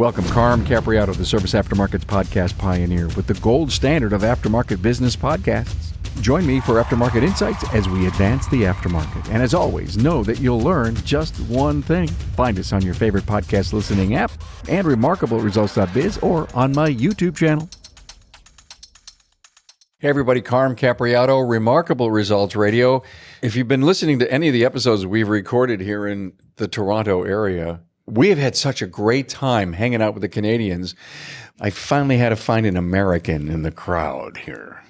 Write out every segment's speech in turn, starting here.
Welcome, Carm Capriato, the Service Aftermarket's podcast pioneer with the gold standard of aftermarket business podcasts. Join me for Aftermarket Insights as we advance the aftermarket. And as always, know that you'll learn just one thing. Find us on your favorite podcast listening app and remarkableresults.biz or on my YouTube channel. Hey everybody, Carm Capriato, Remarkable Results Radio. If you've been listening to any of the episodes we've recorded here in the Toronto area, we have had such a great time hanging out with the Canadians. I finally had to find an American in the crowd here.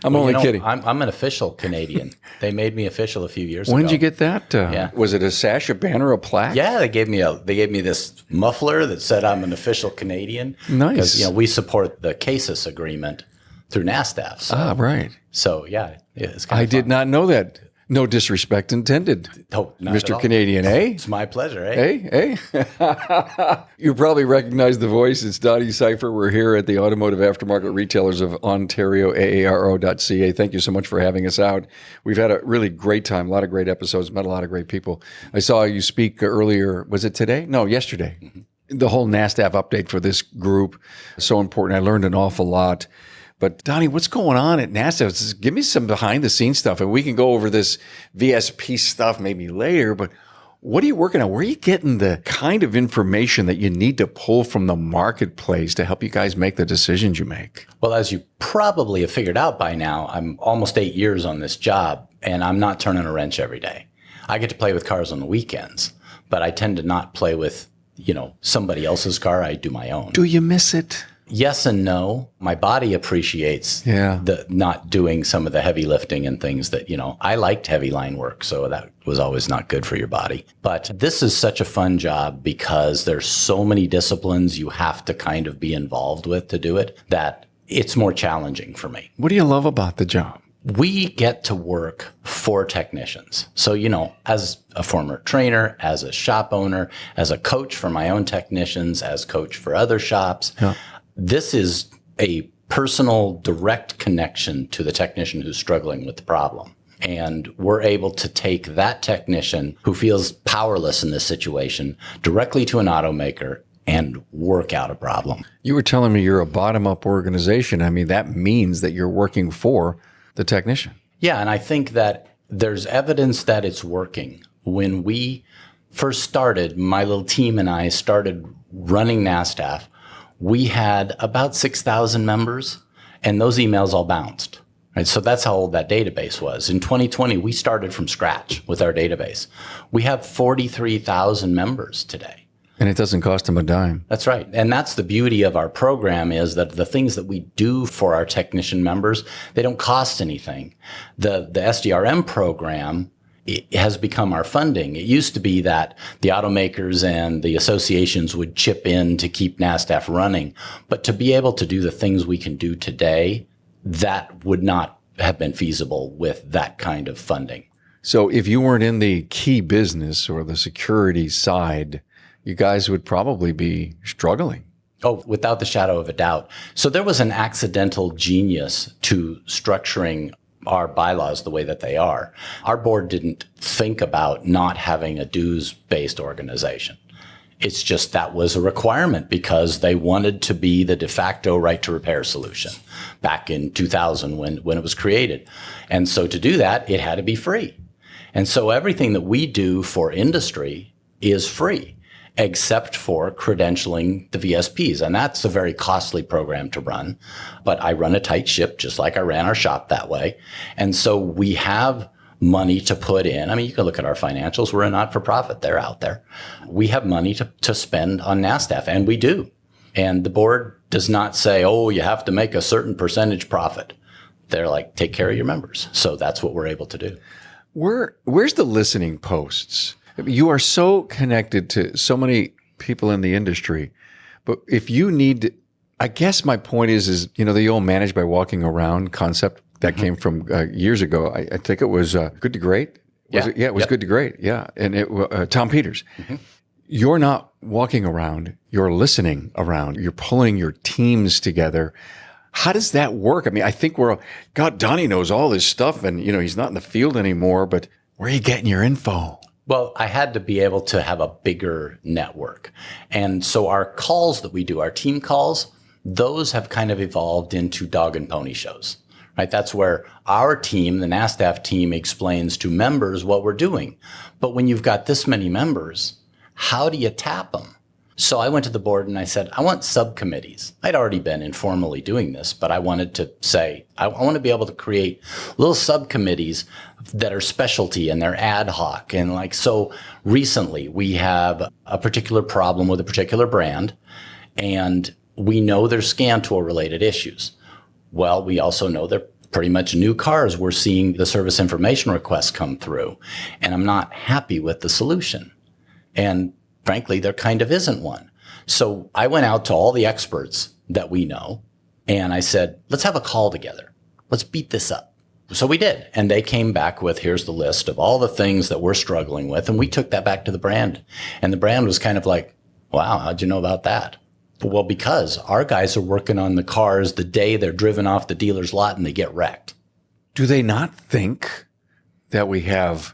I'm only kidding. I'm an official Canadian. They made me official a few years ago. When did you get that? Yeah. Was it a sash, a banner, a plaque? Yeah, they gave me this muffler that said I'm an official Canadian. Nice. Because we support the CASIS agreement through NASTF. So, right. So yeah, it's kind of I did not know that. No disrespect intended. No, not Mr. at all. Canadian, eh? It's my pleasure, eh? Hey. You probably recognize the voice. It's Donny Cypher. We're here at the Automotive Aftermarket Retailers of Ontario, aaro.ca. Thank you so much for having us out. We've had a really great time, a lot of great episodes, met a lot of great people. I saw you speak earlier. Was it today? No, yesterday. Mm-hmm. The whole NASTF update for this group, so important. I learned an awful lot. But Donny, what's going on at NASTF? Give me some behind-the-scenes stuff, and we can go over this VSP stuff maybe later. But what are you working on? Where are you getting the kind of information that you need to pull from the marketplace to help you guys make the decisions you make? Well, as you probably have figured out by now, I'm almost 8 years on this job, and I'm not turning a wrench every day. I get to play with cars on the weekends, but I tend to not play with, somebody else's car. I do my own. Do you miss it? Yes and no. My body appreciates the not doing some of the heavy lifting and things that, I liked heavy line work, so that was always not good for your body. But this is such a fun job because there's so many disciplines you have to kind of be involved with to do it that it's more challenging for me. What do you love about the job? We get to work for technicians. So, as a former trainer, as a shop owner, as a coach for my own technicians, as coach for other shops, this is a personal, direct connection to the technician who's struggling with the problem. And we're able to take that technician who feels powerless in this situation directly to an automaker and work out a problem. You were telling me you're a bottom-up organization. I mean, that means that you're working for the technician. Yeah, and I think that there's evidence that it's working. When we first started, my little team and I started running NASTF, we had about 6,000 members, and those emails all bounced. Right? So that's how old that database was. In 2020, we started from scratch with our database. We have 43,000 members today. And it doesn't cost them a dime. That's right. And that's the beauty of our program, is that the things that we do for our technician members, they don't cost anything. The SDRM program, it has become our funding. It used to be that the automakers and the associations would chip in to keep NASTF running. But to be able to do the things we can do today, that would not have been feasible with that kind of funding. So if you weren't in the key business or the security side, you guys would probably be struggling. Oh, without the shadow of a doubt. So there was an accidental genius to structuring our bylaws the way that they are. Our board didn't think about not having a dues-based organization. It's just that was a requirement because they wanted to be the de facto right to repair solution back in 2000 when it was created. And so to do that, it had to be free. And so everything that we do for industry is free, except for credentialing the VSPs. And that's a very costly program to run. But I run a tight ship, just like I ran our shop that way. And so we have money to put in. I mean, you can look at our financials. We're a not-for-profit. They're out there. We have money to spend on NASTF, and we do. And the board does not say, oh, you have to make a certain percentage profit. They're like, take care of your members. So that's what we're able to do. Where's the listening posts? You are so connected to so many people in the industry, but if you need, I guess my point is, the old manage by walking around concept that came from years ago. I think it was Good to Great. It was Good to Great. Yeah. And Tom Peters. Mm-hmm. You're not walking around, you're listening around, you're pulling your teams together. How does that work? I mean, I think Donny knows all this stuff and, he's not in the field anymore, but where are you getting your info? Well, I had to be able to have a bigger network. And so our calls that we do, our team calls, those have kind of evolved into dog and pony shows, right? That's where our team, the NASTF team, explains to members what we're doing. But when you've got this many members, how do you tap them? So I went to the board and I said, I want subcommittees. I'd already been informally doing this, but I wanted to say, I want to be able to create little subcommittees that are specialty and they're ad hoc. And like, so recently we have a particular problem with a particular brand and we know there's scan tool related issues. Well, we also know they're pretty much new cars. We're seeing the service information requests come through and I'm not happy with the solution. And frankly, there kind of isn't one. So I went out to all the experts that we know and I said, let's have a call together. Let's beat this up. So we did. And they came back with, here's the list of all the things that we're struggling with. And we took that back to the brand. And the brand was kind of like, wow, how'd you know about that? Well, because our guys are working on the cars the day they're driven off the dealer's lot and they get wrecked. Do they not think that we have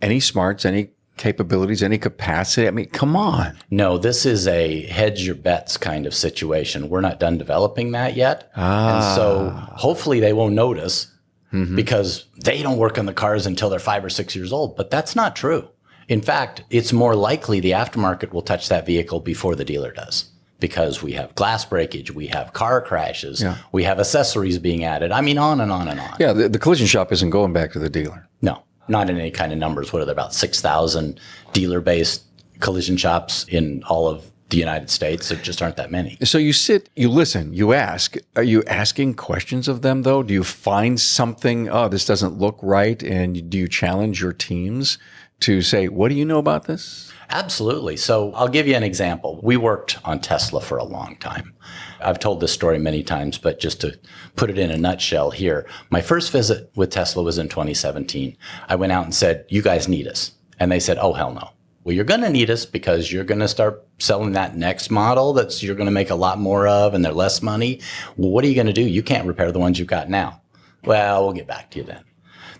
any smarts, any capabilities, any capacity? I mean, come on. No, this is a hedge your bets kind of situation. We're not done developing that yet. And so hopefully they won't notice because they don't work on the cars until they're 5 or 6 years old. But that's not true. In fact, it's more likely the aftermarket will touch that vehicle before the dealer does because we have glass breakage, we have car crashes, we have accessories being added. I mean, on and on and on. Yeah, the collision shop isn't going back to the dealer. No. Not in any kind of numbers. What are there, about 6,000 dealer-based collision shops in all of the United States? There just aren't that many. So you sit, you listen, you ask. Are you asking questions of them, though? Do you find something, oh, this doesn't look right? And do you challenge your teams to say, what do you know about this? Absolutely. So I'll give you an example. We worked on Tesla for a long time. I've told this story many times, but just to put it in a nutshell here, my first visit with Tesla was in 2017. I went out and said, you guys need us. And they said, oh, hell no. Well, you're going to need us because you're going to start selling that next model that's you're going to make a lot more of and they're less money. Well, what are you going to do? You can't repair the ones you've got now. Well, we'll get back to you then.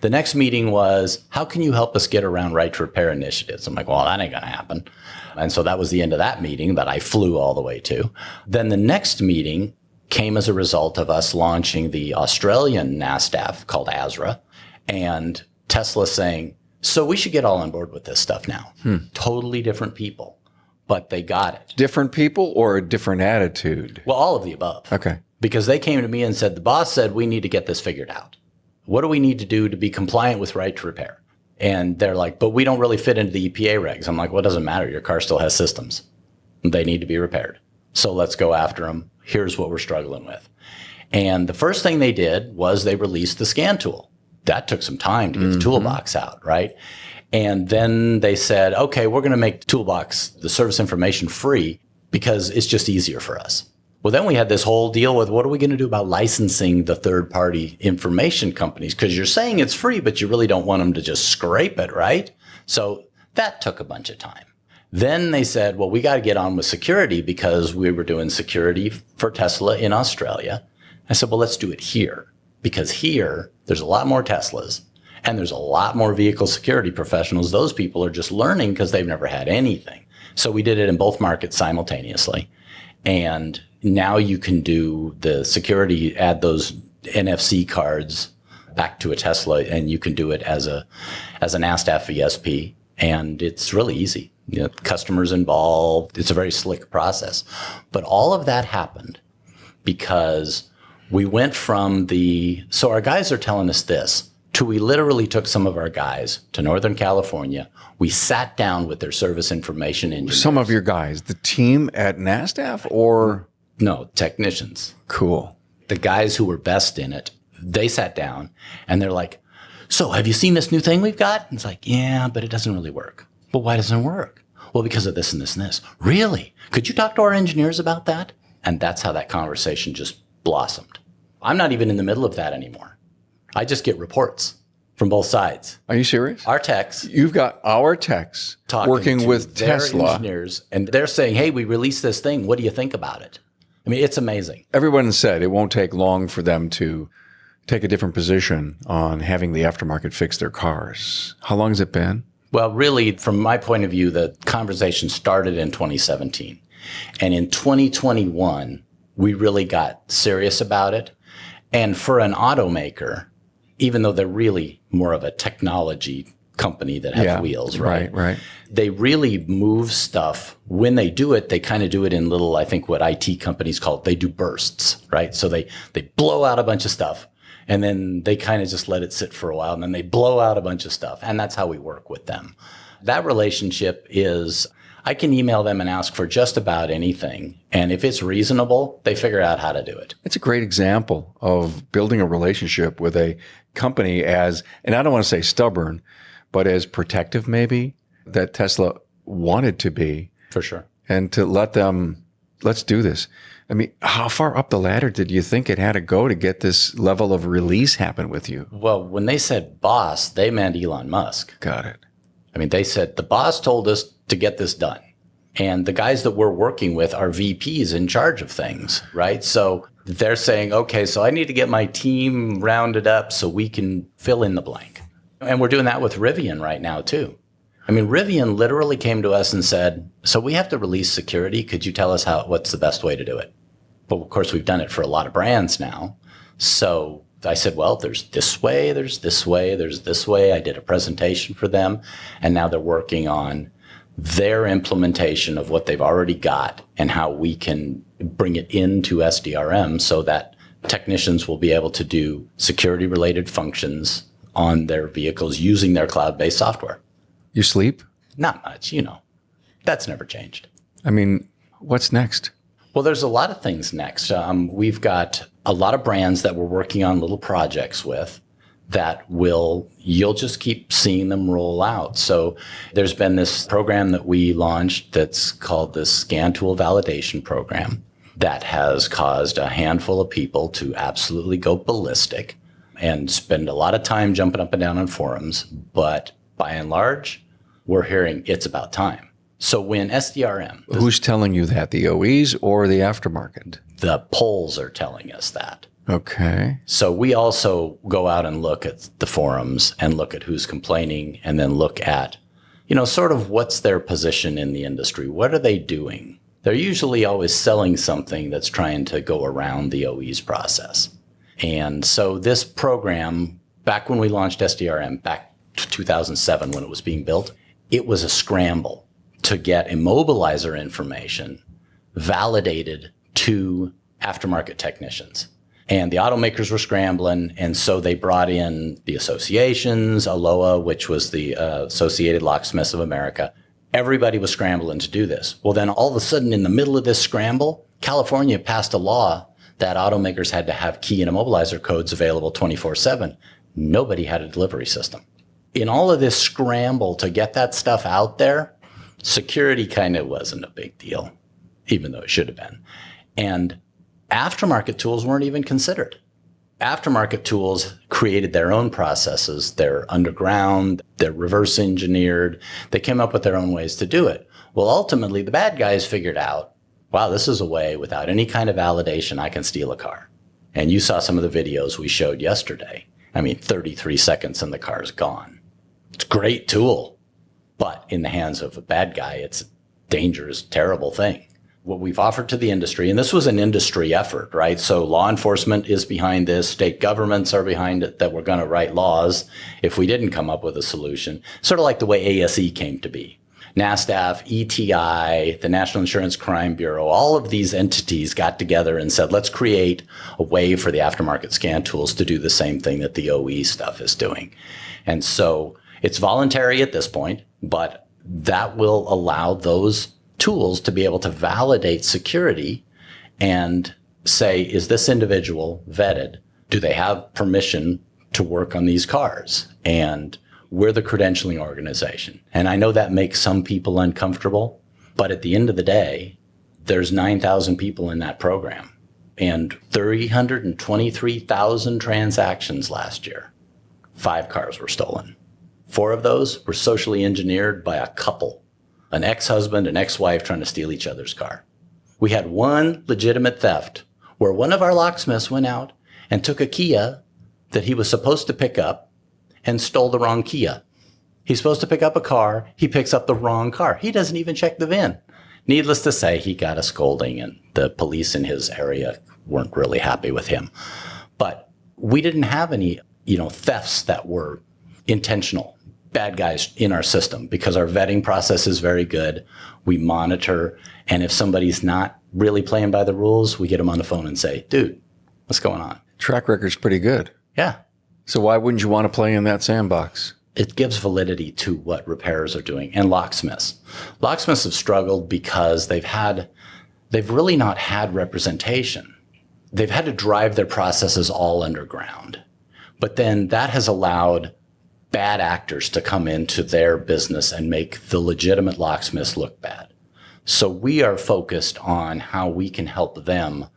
The next meeting was, how can you help us get around right to repair initiatives? I'm like, well, that ain't going to happen. And so that was the end of that meeting that I flew all the way to. Then the next meeting came as a result of us launching the Australian NASTF called ASRA and Tesla saying, so we should get all on board with this stuff now. Totally different people, but they got it. Different people or a different attitude? Well, all of the above. Okay. Because they came to me and said, the boss said, we need to get this figured out. What do we need to do to be compliant with right to repair? And they're like, but we don't really fit into the EPA regs. I'm like, well, it doesn't matter. Your car still has systems. They need to be repaired. So let's go after them. Here's what we're struggling with. And the first thing they did was they released the scan tool. That took some time to get the toolbox out, right? And then they said, okay, we're going to make the toolbox, the service information free because it's just easier for us. Well, then we had this whole deal with what are we going to do about licensing the third-party information companies? Because you're saying it's free, but you really don't want them to just scrape it, right? So that took a bunch of time. Then they said, well, we got to get on with security because we were doing security for Tesla in Australia. I said, well, let's do it here because here there's a lot more Teslas and there's a lot more vehicle security professionals. Those people are just learning because they've never had anything. So we did it in both markets simultaneously. And now you can do the security, add those NFC cards back to a Tesla, and you can do it as an NASTF VSP, and it's really easy. You know, customers involved. It's a very slick process. But all of that happened because we went from so our guys are telling us this, to we literally took some of our guys to Northern California. We sat down with their service information engineers. Some of your guys, the team at NASTF or? No, technicians. Cool. The guys who were best in it, they sat down and they're like, so have you seen this new thing we've got? And it's like, yeah, but it doesn't really work. But why doesn't it work? Well, because of this and this and this. Really? Could you talk to our engineers about that? And that's how that conversation just blossomed. I'm not even in the middle of that anymore. I just get reports from both sides. Are you serious? Our techs. You've got our techs working with Tesla engineers, and they're saying, hey, we released this thing. What do you think about it? I mean, it's amazing. Everyone said it won't take long for them to take a different position on having the aftermarket fix their cars. How long has it been? Well, really, from my point of view, the conversation started in 2017. And in 2021, we really got serious about it. And for an automaker, even though they're really more of a technology company that has wheels, right? Right. They really move stuff. When they do it, they kind of do it in little, I think what IT companies call it, they do bursts, right? So they blow out a bunch of stuff and then they kind of just let it sit for a while and then they blow out a bunch of stuff. And that's how we work with them. That relationship is, I can email them and ask for just about anything. And if it's reasonable, they figure out how to do it. It's a great example of building a relationship with a company as, and I don't want to say stubborn, but as protective maybe that Tesla wanted to be. For sure. And to let them, let's do this. I mean, how far up the ladder did you think it had to go to get this level of release happen with you? Well, when they said boss, they meant Elon Musk. Got it. I mean, they said the boss told us to get this done. And the guys that we're working with are VPs in charge of things, right? So they're saying, okay, so I need to get my team rounded up so we can fill in the blank. And we're doing that with Rivian right now, too. I mean, Rivian literally came to us and said, so we have to release security. Could you tell us what's the best way to do it? But of course, we've done it for a lot of brands now. So I said, well, there's this way, there's this way, there's this way. I did a presentation for them. And now they're working on their implementation of what they've already got and how we can bring it into SDRM so that technicians will be able to do security-related functions on their vehicles using their cloud-based software. You sleep? Not much, That's never changed. I mean, what's next? Well, there's a lot of things next. We've got a lot of brands that we're working on little projects with that you'll just keep seeing them roll out. So there's been this program that we launched that's called the Tool Validation Program that has caused a handful of people to absolutely go ballistic and spend a lot of time jumping up and down on forums. But by and large, we're hearing it's about time. So when SDRM... Who's telling you that, the OEs or the aftermarket? The polls are telling us that. Okay. So we also go out and look at the forums and look at who's complaining and then look at, sort of what's their position in the industry. What are they doing? They're usually always selling something that's trying to go around the OE's process. And so this program, back when we launched SDRM, back to 2007 when it was being built, it was a scramble to get immobilizer information validated to aftermarket technicians. And the automakers were scrambling, and so they brought in the associations, ALOA, which was the Associated Locksmiths of America. Everybody was scrambling to do this. Well, then all of a sudden, in the middle of this scramble, California passed a law that automakers had to have key and immobilizer codes available 24/7. Nobody had a delivery system. In all of this scramble to get that stuff out there, security kind of wasn't a big deal, even though it should have been. And aftermarket tools weren't even considered. Aftermarket tools created their own processes. They're underground, they're reverse engineered. They came up with their own ways to do it. Well, ultimately, the bad guys figured out, wow, this is a way without any kind of validation I can steal a car. And you saw some of the videos we showed yesterday. 33 seconds and the car's gone. It's a great tool, but in the hands of a bad guy, it's a dangerous, terrible thing. What we've offered to the industry, and this was an industry effort, right? So law enforcement is behind this, state governments are behind it, that we're going to write laws if we didn't come up with a solution, sort of like the way ASE came to be. NASTF, ETI, the National Insurance Crime Bureau, all of these entities got together and said, let's create a way for the aftermarket scan tools to do the same thing that the OE stuff is doing. And so it's voluntary at this point, but that will allow those tools to be able to validate security and say, is this individual vetted? Do they have permission to work on these cars? And we're the credentialing organization. And I know that makes some people uncomfortable, but at the end of the day, there's 9,000 people in that program and 323,000 transactions last year. 5 cars were stolen. 4 of those were socially engineered by a couple, an ex-husband and ex-wife trying to steal each other's car. We had 1 legitimate theft where one of our locksmiths went out and took a Kia that he was supposed to pick up and stole the wrong Kia. He's supposed to pick up a car. He picks up the wrong car. He doesn't even check the VIN. Needless to say, he got a scolding, and the police in his area weren't really happy with him. But we didn't have any, thefts that were intentional, bad guys in our system, because our vetting process is very good. We monitor, and if somebody's not really playing by the rules, we get them on the phone and say, dude, what's going on? Track record's pretty good. Yeah. So why wouldn't you want to play in that sandbox? It gives validity to what repairers are doing, and locksmiths. Locksmiths have struggled because they've really not had representation. They've had to drive their processes all underground. But then that has allowed bad actors to come into their business and make the legitimate locksmiths look bad. So we are focused on how we can help them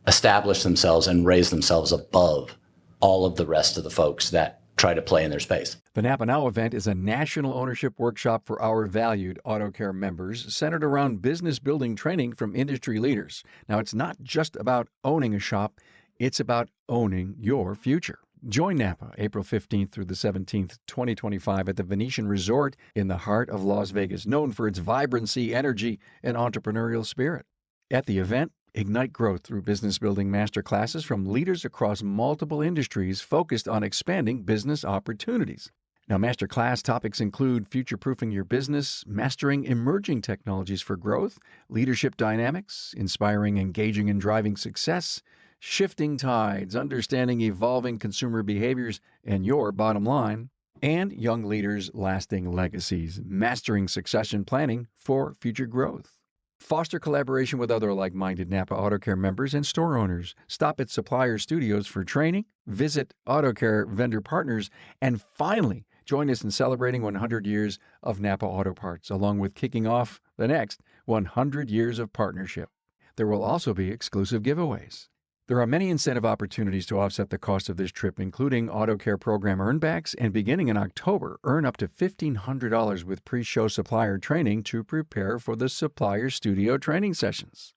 establish themselves and raise themselves above all of the rest of the folks that try to play in their space. The NAPA Now event is a national ownership workshop for our valued AutoCare members centered around business building training from industry leaders. Now, it's not just about owning a shop, it's about owning your future. Join NAPA April 15th through the 17th, 2025 at the Venetian Resort in the heart of Las Vegas, known for its vibrancy, energy, and entrepreneurial spirit. At the event, ignite growth through business building master classes from leaders across multiple industries focused on expanding business opportunities. Now, master class topics include future-proofing your business, mastering emerging technologies for growth, leadership dynamics, inspiring, engaging, and driving success, shifting tides, understanding evolving consumer behaviors and your bottom line, and young leaders' lasting legacies, mastering succession planning for future growth. Foster collaboration with other like-minded NAPA AutoCare members and store owners. Stop at supplier studios for training, visit AutoCare vendor partners, and finally, join us in celebrating 100 years of NAPA Auto Parts, along with kicking off the next 100 years of partnership. There will also be exclusive giveaways. There are many incentive opportunities to offset the cost of this trip, including AutoCare program earnbacks, and beginning in October, earn up to $1,500 with pre-show supplier training to prepare for the supplier studio training sessions.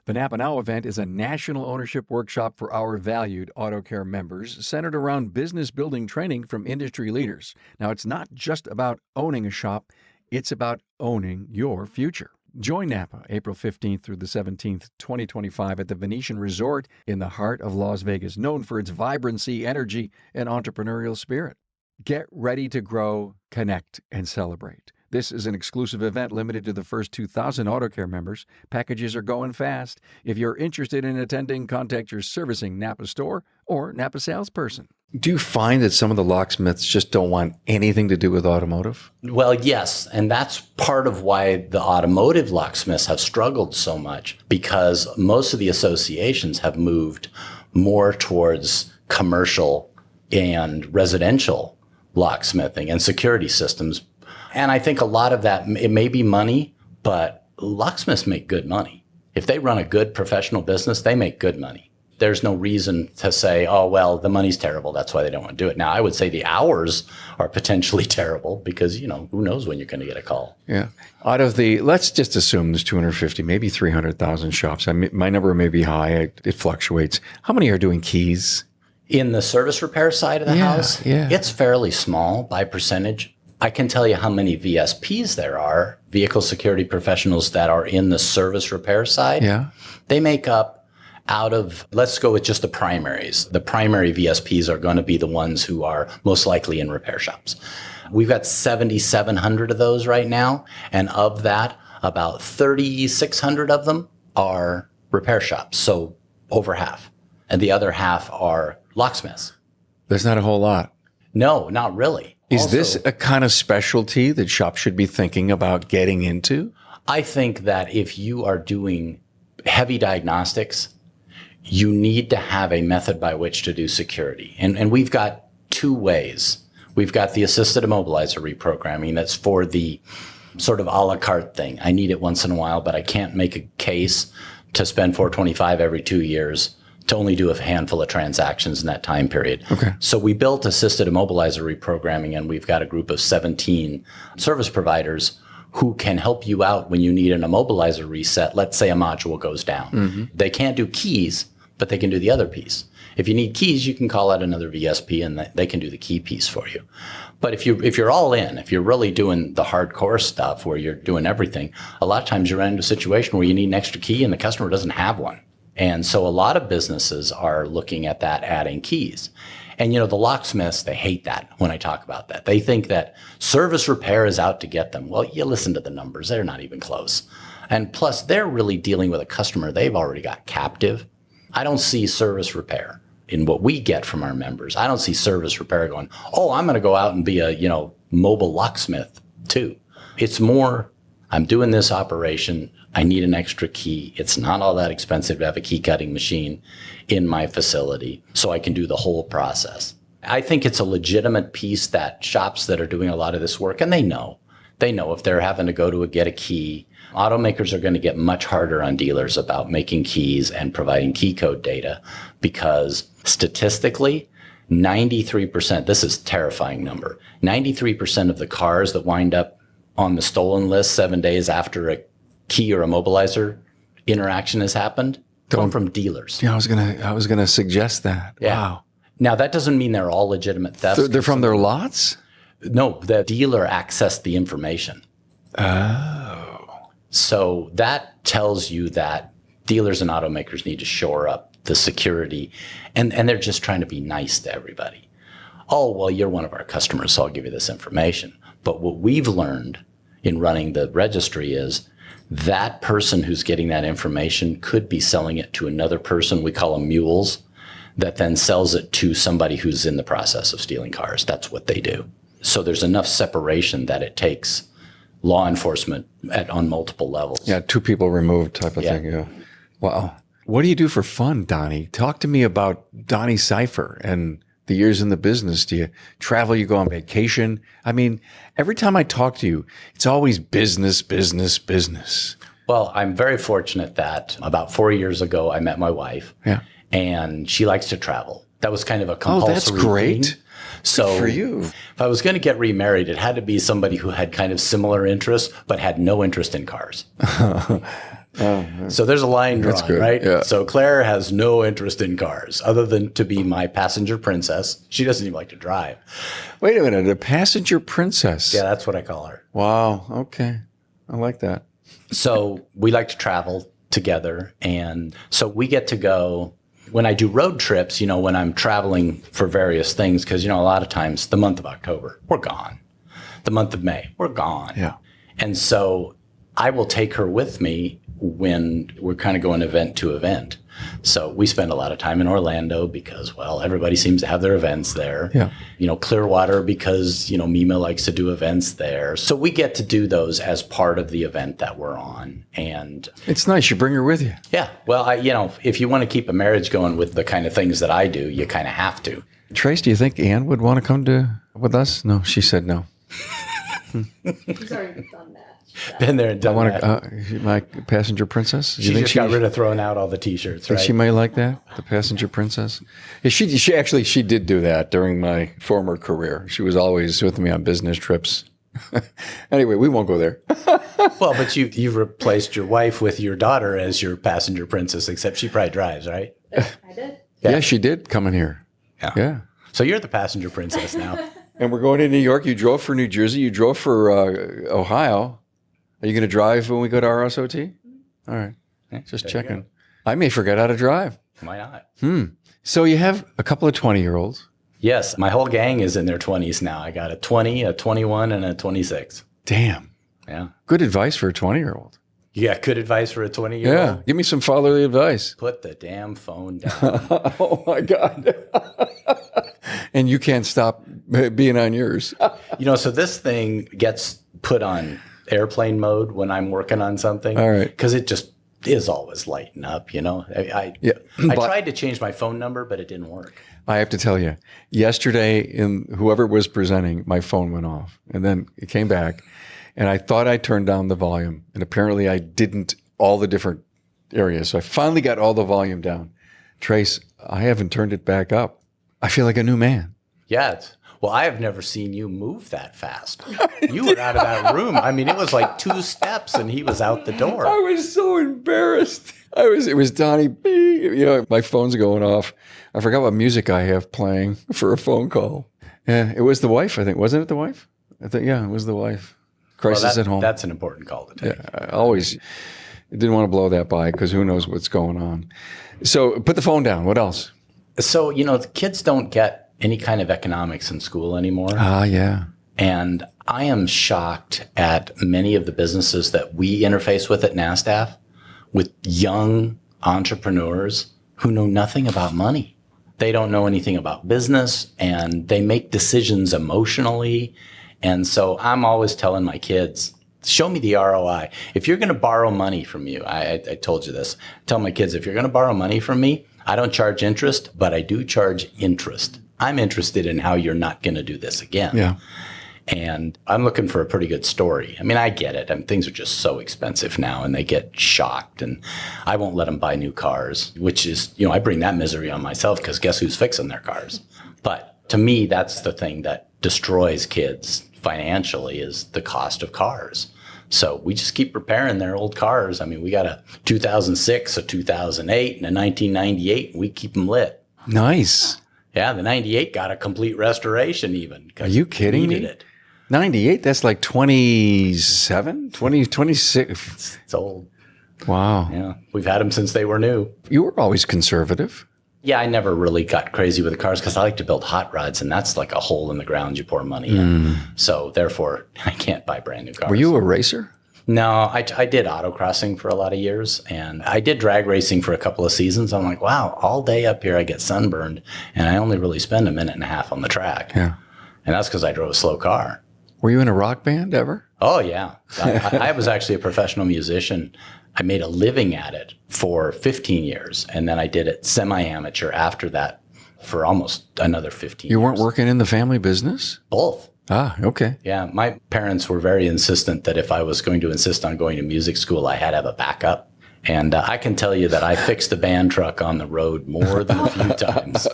The NAPA Now event is a national ownership workshop for our valued AutoCare members centered around business building training from industry leaders. Now, it's not just about owning a shop, it's about owning your future. Join NAPA April 15th through the 17th, 2025 at the Venetian Resort in the heart of Las Vegas, known for its vibrancy, energy, and entrepreneurial spirit. Get ready to grow, connect, and celebrate. This is an exclusive event limited to the first 2,000 AutoCare members. Packages are going fast. If you're interested in attending, contact your servicing NAPA store or NAPA salesperson. Do you find that some of the locksmiths just don't want anything to do with automotive? Well, yes, and that's part of why the automotive locksmiths have struggled so much, because most of the associations have moved more towards commercial and residential locksmithing and security systems. And I think a lot of that, it may be money, but locksmiths make good money. If they run a good professional business, they make good money. There's no reason to say, oh, well, the money's terrible, that's why they don't want to do it. Now, I would say the hours are potentially terrible because, who knows when you're going to get a call. Yeah. Out of the, let's just assume there's 250, maybe 300,000 shops. My number may be high. It fluctuates. How many are doing keys? In the service repair side of the house, it's fairly small by percentage. I can tell you how many VSPs there are, vehicle security professionals that are in the service repair side. Yeah. They make up out of, let's go with just the primaries. The primary VSPs are going to be the ones who are most likely in repair shops. We've got 7,700 of those right now. And of that, about 3,600 of them are repair shops. So over half. And the other half are locksmiths. There's not a whole lot. No, not really. Is this a kind of specialty that shops should be thinking about getting into? I think that if you are doing heavy diagnostics, you need to have a method by which to do security. And we've got two ways. We've got the assisted immobilizer reprogramming. That's for the sort of a la carte thing. I need it once in a while, but I can't make a case to spend $425 every 2 years to only do a handful of transactions in that time period. Okay. So we built assisted immobilizer reprogramming, and we've got a group of 17 service providers who can help you out when you need an immobilizer reset. Let's say a module goes down. Mm-hmm. They can't do keys, but they can do the other piece. If you need keys, you can call out another VSP and they can do the key piece for you. But if you're all in, if you're really doing the hardcore stuff where you're doing everything, a lot of times you run into a situation where you need an extra key and the customer doesn't have one. And so a lot of businesses are looking at that, adding keys. And, the locksmiths, they hate that when I talk about that. They think that service repair is out to get them. Well, you listen to the numbers. They're not even close. And plus, they're really dealing with a customer they've already got captive. I don't see service repair in what we get from our members. I don't see service repair going, oh, I'm going to go out and be a, mobile locksmith too. It's more, I'm doing this operation. I need an extra key. It's not all that expensive to have a key cutting machine in my facility, so I can do the whole process. I think it's a legitimate piece that shops that are doing a lot of this work, and they know if they're having to go to get a key, automakers are going to get much harder on dealers about making keys and providing key code data, because statistically, 93%, this is a terrifying number, 93% of the cars that wind up on the stolen list 7 days after a key or a mobilizer interaction has happened come from dealers. Yeah, I was gonna suggest that. Yeah. Wow. Now, that doesn't mean they're all legitimate thefts. They're from their lots? No, the dealer accessed the information. Oh. So that tells you that dealers and automakers need to shore up the security, and they're just trying to be nice to everybody. Oh, well, you're one of our customers, so I'll give you this information. But what we've learned in running the registry is that person who's getting that information could be selling it to another person, we call them mules, that then sells it to somebody who's in the process of stealing cars. That's what they do. So there's enough separation that it takes law enforcement on multiple levels. Yeah, two people removed type of thing. Yeah. Wow. What do you do for fun, Donny? Talk to me about Donny Cypher and the years in the business. Do you travel? You go on vacation? I mean, every time I talk to you, it's always business, business, business. Well, I'm very fortunate that about 4 years ago, I met my wife. Yeah. And she likes to travel. That was kind of a compulsory that's great. thing. So good for you. If I was going to get remarried, it had to be somebody who had kind of similar interests, but had no interest in cars. So there's a line drawn, right? Yeah. So Claire has no interest in cars other than to be my passenger princess. She doesn't even like to drive. Wait a minute, a passenger princess. Yeah, that's what I call her. Wow. Okay. I like that. So we like to travel together. And so we get to go when I do road trips, when I'm traveling for various things, because, a lot of times the month of October, we're gone. The month of May, we're gone. Yeah. And so I will take her with me when we're kind of going event to event. So we spend a lot of time in Orlando because, well, everybody seems to have their events there. Yeah. Clearwater because, Mima likes to do events there. So we get to do those as part of the event that we're on. And it's nice. You bring her with you. Yeah. Well, if you want to keep a marriage going with the kind of things that I do, you kind of have to. Trace, do you think Ann would want to come with us? No, she said no. She's already done that. Been there and done that. My passenger princess. She just got rid of throwing out all the T-shirts, right? Think she might like that, the passenger princess. Yeah, she did do that during my former career. She was always with me on business trips. Anyway, we won't go there. Well, but you've replaced your wife with your daughter as your passenger princess, except she probably drives, right? I did. Yeah, she did come in here. Yeah. So you're the passenger princess now. And we're going to New York. You drove for New Jersey. You drove for Ohio. Are you going to drive when we go to RSOT? All right. Just checking. I may forget how to drive. Why not? So you have a couple of 20-year-olds. Yes. My whole gang is in their 20s now. I got a 20, a 21, and a 26. Damn. Yeah. Good advice for a 20-year-old. You got good advice for a 20-year-old? Yeah. Give me some fatherly advice. Put the damn phone down. Oh, my God. And you can't stop being on yours. So this thing gets put on airplane mode when I'm working on something. All right. Because it just is always lighting up, I tried to change my phone number, but it didn't work. I have to tell you, yesterday, whoever was presenting, my phone went off. And then it came back. And I thought I turned down the volume. And apparently I didn't, all the different areas. So I finally got all the volume down. Trace, I haven't turned it back up. I feel like a new man. Yeah. Well, I have never seen you move that fast. You were out of that room. I mean, it was like 2 steps and he was out the door. I was so embarrassed. It was Donnie. You know, my phone's going off. I forgot what music I have playing for a phone call. Yeah, it was the wife, I think. Wasn't it the wife? I think, yeah, it was the wife. Crisis at home. That's an important call to take. Yeah, I always didn't want to blow that by because who knows what's going on. So put the phone down. What else? So, you know, the kids don't get any kind of economics in school anymore. Yeah. And I am shocked at many of the businesses that we interface with at NASTF with young entrepreneurs who know nothing about money. They don't know anything about business and they make decisions emotionally. And so I'm always telling my kids, show me the ROI. If you're going to borrow money from you, I told you this, tell my kids, if you're going to borrow money from me, I don't charge interest, but I do charge interest. I'm interested in how you're not going to do this again. Yeah. And I'm looking for a pretty good story. I mean, I get it. I mean, things are just so expensive now and they get shocked and I won't let them buy new cars, which is, you know, I bring that misery on myself because guess who's fixing their cars? But to me, that's the thing that destroys kids financially is the cost of cars. So we just keep repairing their old cars. I mean, we got a 2006, a 2008, and a 1998, and we keep them lit. Nice. Yeah, the 98 got a complete restoration even. Are you kidding me? It. 98? That's like 27, 20, 26. It's old. Wow. Yeah, we've had them since they were new. You were always conservative. Yeah, I never really got crazy with the cars because I like to build hot rods, and that's like a hole in the ground you pour money in. So therefore, I can't buy brand new cars. Were you a racer? No, I did autocrossing for a lot of years, and I did drag racing for a couple of seasons. I'm like, wow, all day up here I get sunburned, and I only really spend a minute and a half on the track. Yeah. And that's because I drove a slow car. Were you in a rock band ever? Oh, yeah. I was actually a professional musician. I made a living at it for 15 years, and then I did it semi-amateur after that for almost another 15 years. You weren't working in the family business? Both. Ah, okay. Yeah, my parents were very insistent that if I was going to insist on going to music school, I had to have a backup. And I can tell you that I fixed the band truck on the road more than a few times.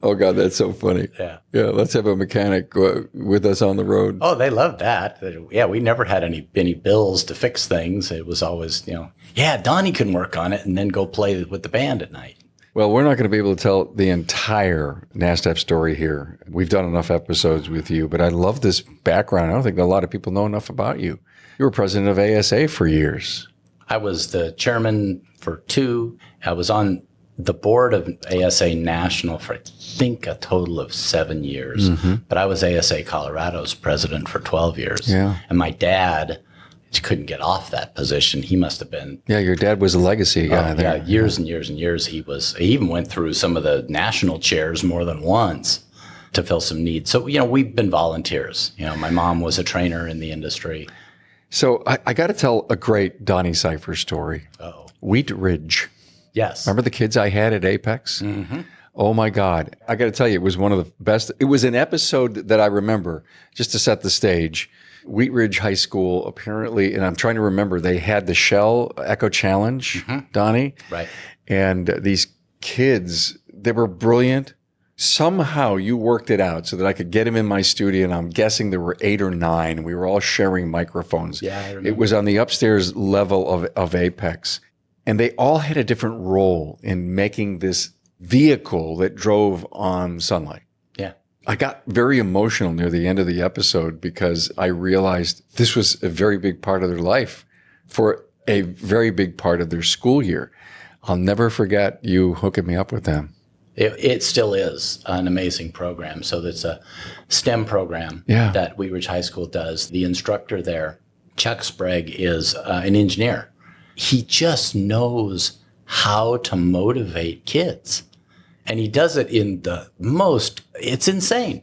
Oh, God, that's so funny. Yeah. Yeah, let's have a mechanic with us on the road. Oh, they loved that. Yeah, we never had any bills to fix things. It was always, you know, yeah, Donnie can work on it and then go play with the band at night. Well, we're not going to be able to tell the entire NASTF story here. We've done enough episodes with you, but I love this background. I don't think a lot of people know enough about you. You were president of ASA for years. I was the chairman for 2. I was on the board of ASA National for, I think, a total of 7 years. But I was ASA Colorado's president for 12 years. Yeah. And my dad couldn't get off that position. He must have been. Yeah, your dad was a legacy guy there. Yeah, years and years and years. He even went through some of the national chairs more than once to fill some needs. So, you know, we've been volunteers. You know, my mom was a trainer in the industry. So I got to tell a great Donny Cypher story. Oh. Wheat Ridge. Yes. Remember the kids I had at Apex? Mm-hmm. Oh, my God. I got to tell you, it was one of the best. It was an episode that I remember, just to set the stage. Wheat Ridge High School, apparently, and I'm trying to remember, they had the Shell Echo Challenge, Donnie. Right. And these kids, they were brilliant. Somehow you worked it out so that I could get him in my studio, and I'm guessing there were 8 or 9. We were all sharing microphones. Yeah, I remember. It was on the upstairs level of Apex. And they all had a different role in making this vehicle that drove on sunlight. Yeah. I got very emotional near the end of the episode because I realized this was a very big part of their life for a very big part of their school year. I'll never forget you hooking me up with them. It still is an amazing program. So that's a STEM program that Wheat Ridge High School does. The instructor there, Chuck Sprague, is an engineer. He just knows how to motivate kids. And he does it in the most, it's insane.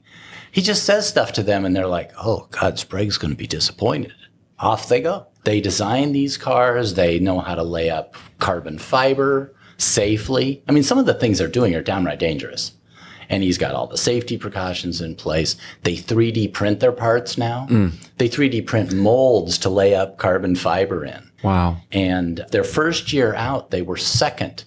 He just says stuff to them and they're like, oh God, Sprague's going to be disappointed. Off they go. They design these cars. They know how to lay up carbon fiber safely. I mean, some of the things they're doing are downright dangerous. And he's got all the safety precautions in place. They 3D print their parts now. They 3D print molds to lay up carbon fiber in. Wow. And their first year out, they were second.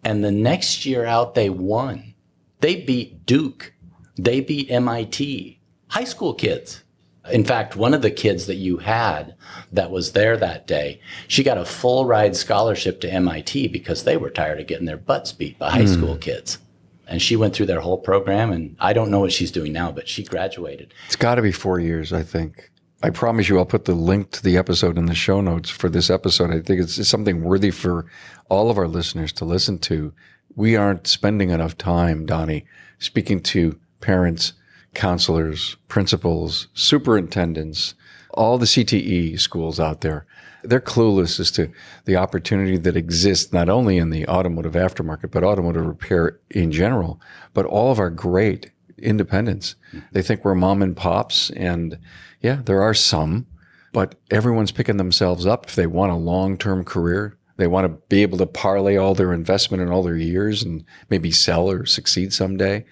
And the next year out, they won. They beat Duke They beat MIT high school kids. In fact, one of the kids that you had that was there that day, she got a full ride scholarship to MIT because they were tired of getting their butts beat by high school kids. And she went through their whole program, and I don't know what she's doing now, but she graduated. It's got to be 4 years, I think. I promise you I'll put the link to the episode in the show notes for this episode. I think it's something worthy for all of our listeners to listen to. We aren't spending enough time, Donny, speaking to parents, counselors, principals, superintendents, all the CTE schools out there. They're clueless as to the opportunity that exists not only in the automotive aftermarket, but automotive repair in general, but all of our great independents. They think we're mom and pops, and yeah, there are some, but everyone's picking themselves up if they want a long-term career. They want to be able to parlay all their investment in all their years and maybe sell or succeed someday.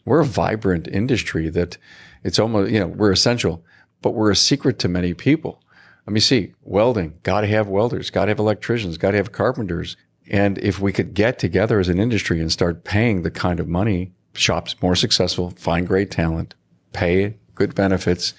We're a vibrant industry that it's almost, we're essential, but we're a secret to many people. Let me see, welding, got to have welders, got to have electricians, got to have carpenters. And if we could get together as an industry and start paying the kind of money, shops more successful, find great talent, pay good benefits,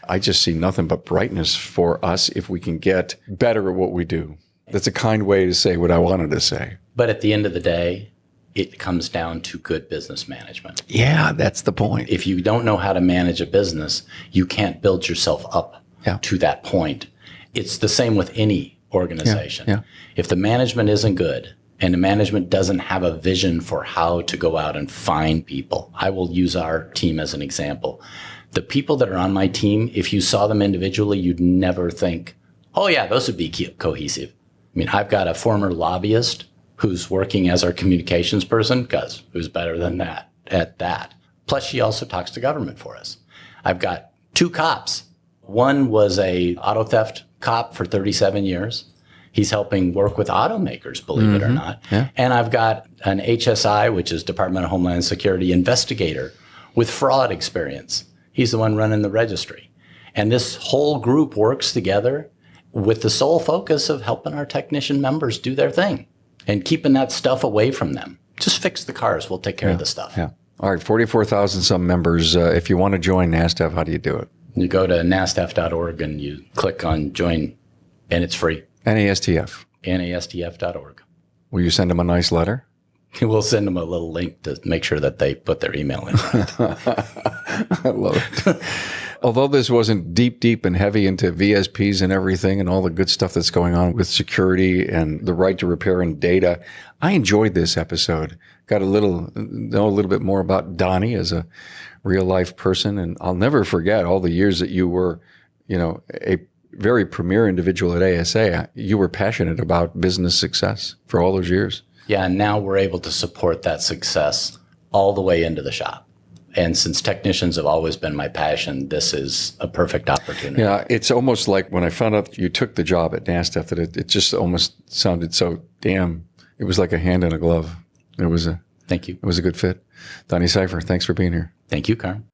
I just see nothing but brightness for us if we can get better at what we do. That's a kind way to say what I wanted to say. But at the end of the day, it comes down to good business management. Yeah, that's the point. If you don't know how to manage a business, you can't build yourself up to that point. It's the same with any organization. Yeah. If the management isn't good and the management doesn't have a vision for how to go out and find people, I will use our team as an example. The people that are on my team, if you saw them individually, you'd never think, oh yeah, those would be cohesive. I mean, I've got a former lobbyist who's working as our communications person, because who's better than that at that? Plus, she also talks to government for us. I've got 2 cops. One was a auto theft cop for 37 years. He's helping work with automakers, believe it or not. Yeah. And I've got an HSI, which is Department of Homeland Security investigator with fraud experience. He's the one running the registry. And this whole group works together with the sole focus of helping our technician members do their thing and keeping that stuff away from them. Just fix the cars. We'll take care of the stuff. Yeah. All right, 44,000 some members. If you want to join NASTF, how do you do it? You go to NASTF.org and you click on join, and it's free. NASTF. NASTF.org. Will you send them a nice letter? We'll send them a little link to make sure that they put their email in. I love it. Although this wasn't deep and heavy into VSPs and everything and all the good stuff that's going on with security and the right to repair and data, I enjoyed this episode. Got know a little bit more about Donny as a real life person. And I'll never forget all the years that you were, a very premier individual at ASA. You were passionate about business success for all those years. Yeah, and now we're able to support that success all the way into the shop. And since technicians have always been my passion, this is a perfect opportunity. Yeah, it's almost like when I found out you took the job at NASTF, that it just almost sounded so it was like a hand in a glove. Thank you. It was a good fit. Donny Cypher, thanks for being here. Thank you, Carm.